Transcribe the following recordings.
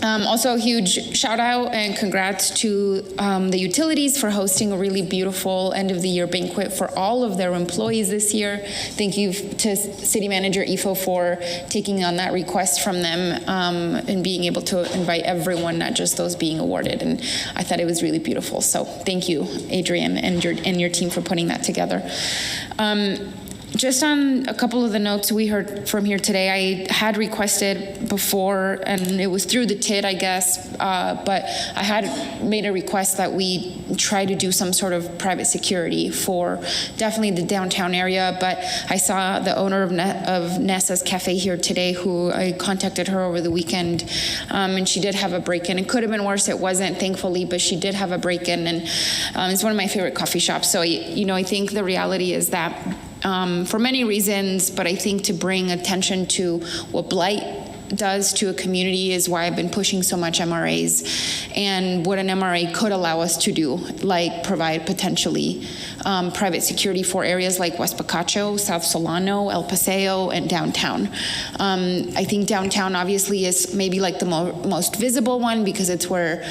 Also, a huge shout out and congrats to the utilities for hosting a really beautiful end of the year banquet for all of their employees this year. Thank you to City Manager Ifo for taking on that request from them and being able to invite everyone, not just those being awarded. And I thought it was really beautiful. So thank you, Adrian, and your team for putting that together. Just on a couple of the notes we heard from here today, I had requested before, and it was through the TID, I guess, but I had made a request that we try to do some sort of private security for definitely the downtown area. But I saw the owner of Nessa's Cafe here today, who I contacted her over the weekend, and she did have a break-in. It could have been worse. It wasn't, thankfully, but she did have a break-in, and it's one of my favorite coffee shops. So, I think the reality is that for many reasons, but I think to bring attention to what blight does to a community is why I've been pushing so much MRAs and what an MRA could allow us to do, like provide potentially private security for areas like West Picacho, South Solano, El Paseo, and downtown. I think downtown obviously is maybe like the most visible one because it's where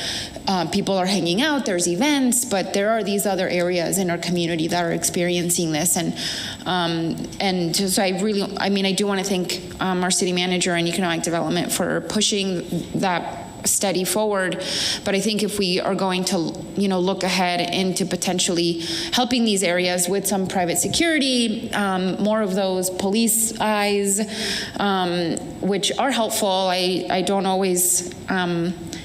people are hanging out, there's events, but there are these other areas in our community that are experiencing this. And so I do want to thank our city manager and economic development for pushing that study forward. But I think if we are going to, look ahead into potentially helping these areas with some private security, more of those police eyes, which are helpful. I don't always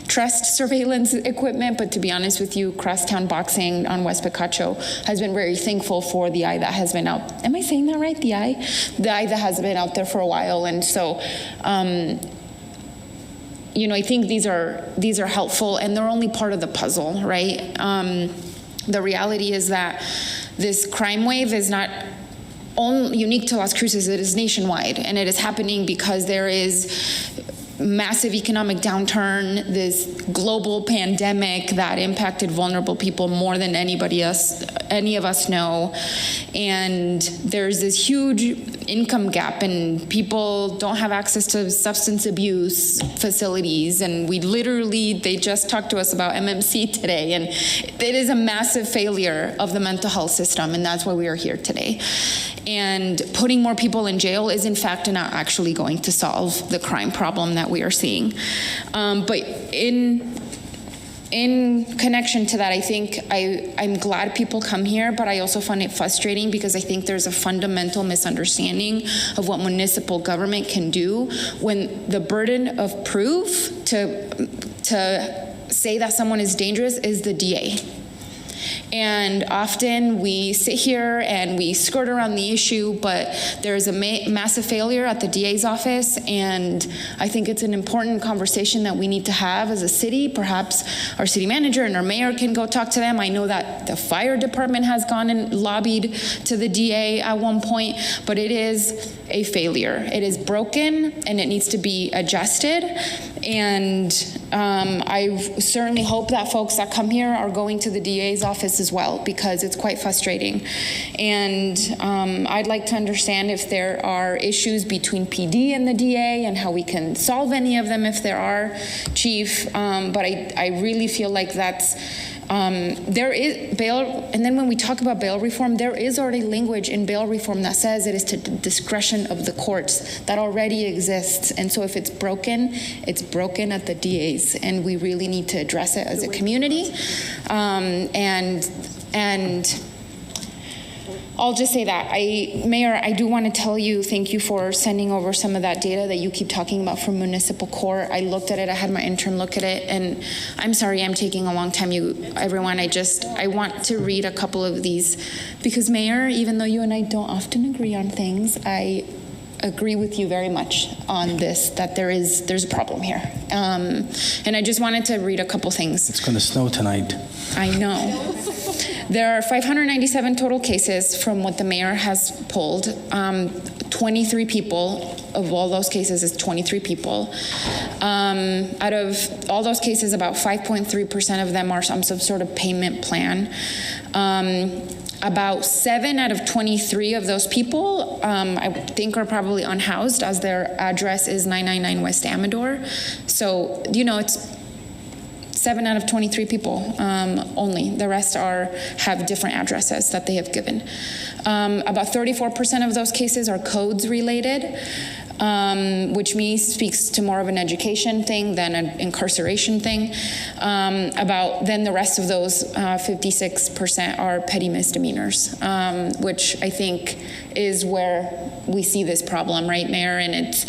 trust surveillance equipment, but to be honest with you, crosstown boxing on West Picacho has been very thankful for the eye that has been out. Am I saying that right? The eye that has been out there for a while. And so, I think these are helpful, and they're only part of the puzzle, right? The reality is that this crime wave is not only unique to Las Cruces, it is nationwide, and it is happening because there is massive economic downturn, this global pandemic that impacted vulnerable people more than any of us know. And there's this huge income gap, and people don't have access to substance abuse facilities. And they just talked to us about MMC today, and it is a massive failure of the mental health system, and that's why we are here today. And putting more people in jail is in fact not actually going to solve the crime problem that we are seeing. But in connection to that, I think I'm glad people come here, but I also find it frustrating because I think there's a fundamental misunderstanding of what municipal government can do when the burden of proof to say that someone is dangerous is the DA. And often we sit here and we skirt around the issue, but there's a massive failure at the DA's office, and I think it's an important conversation that we need to have as a city. Perhaps our city manager and our mayor can go talk to them. I know that the fire department has gone and lobbied to the DA at one point, but it is a failure. It is broken and it needs to be adjusted. And I certainly hope that folks that come here are going to the DA's office as well, because it's quite frustrating. And I'd like to understand if there are issues between PD and the DA and how we can solve any of them if there are, Chief. But I really feel like that's there is bail, and then when we talk about bail reform, there is already language in bail reform that says it is to the discretion of the courts. That already exists, and so if it's broken at the DA's, and we really need to address it as a community. And I'll just say that, Mayor, I do want to tell you, thank you for sending over some of that data that you keep talking about from municipal court. I looked at it, I had my intern look at it, and I'm sorry I'm taking a long time, everyone. I want to read a couple of these, because Mayor, even though you and I don't often agree on things, I agree with you very much on this, that there's a problem here. And I just wanted to read a couple things. It's going to snow tonight. I know. There are 597 total cases from what the mayor has pulled. 23 people, of all those cases, is 23 people. Out of all those cases, about 5.3% of them are some sort of payment plan. About 7 out of 23 of those people, I think, are probably unhoused, as their address is 999 West Amador. So, it's 7 out of 23 people only. The rest have different addresses that they have given. About 34% of those cases are codes related, which speaks to more of an education thing than an incarceration thing. Then the rest of those 56% are petty misdemeanors, which I think is where we see this problem, right, Mayor? And it's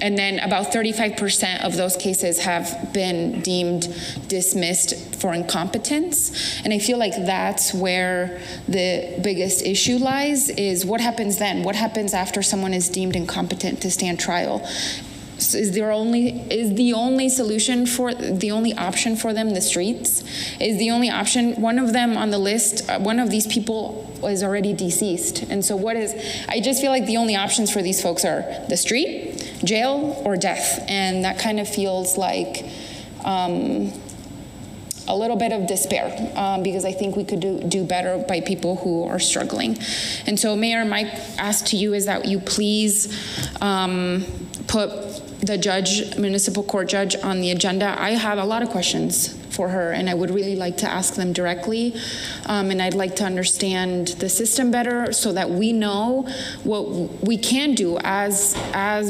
and then about 35% of those cases have been deemed dismissed for incompetence. And I feel like that's where the biggest issue lies, is what happens then? What happens after someone is deemed incompetent to stand trial? Is the only solution the only option for them the streets? Is the only option, one of them on the list, one of these people is already deceased. And so I just feel like the only options for these folks are the street, jail, or death. And that kind of feels like a little bit of despair, because I think we could do better by people who are struggling. And so, Mayor, my ask to you is that you please put the municipal court judge on the agenda. I have a lot of questions for her, and I would really like to ask them directly. And I'd like to understand the system better so that we know what we can do as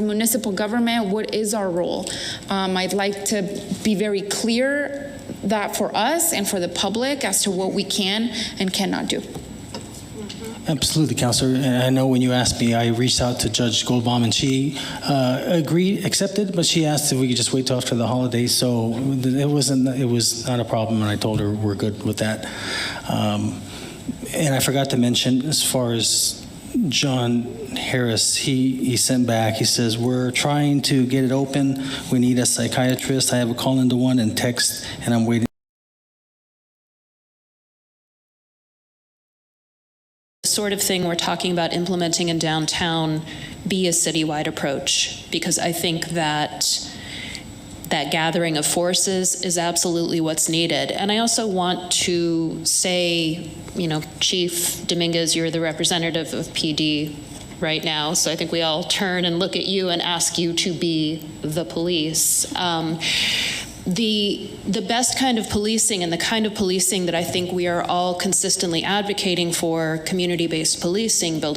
municipal government. What is our role? I'd like to be very clear that for us and for the public as to what we can and cannot do. Absolutely, Councilor. And I know when you asked me, I reached out to Judge Goldbaum, and she accepted, but she asked if we could just wait till after the holidays. So it was not a problem, and I told her we're good with that. And I forgot to mention, as far as John Harris, he sent back, he says, we're trying to get it open. We need a psychiatrist. I have a call into one and text, and I'm waiting. Sort of thing we're talking about implementing in downtown be a citywide approach, because I think that gathering of forces is absolutely what's needed. And I also want to say, Chief Dominguez, you're the representative of PD right now, so I think we all turn and look at you and ask you to be the police. The best kind of policing, and the kind of policing that I think we are all consistently advocating for, community-based policing, building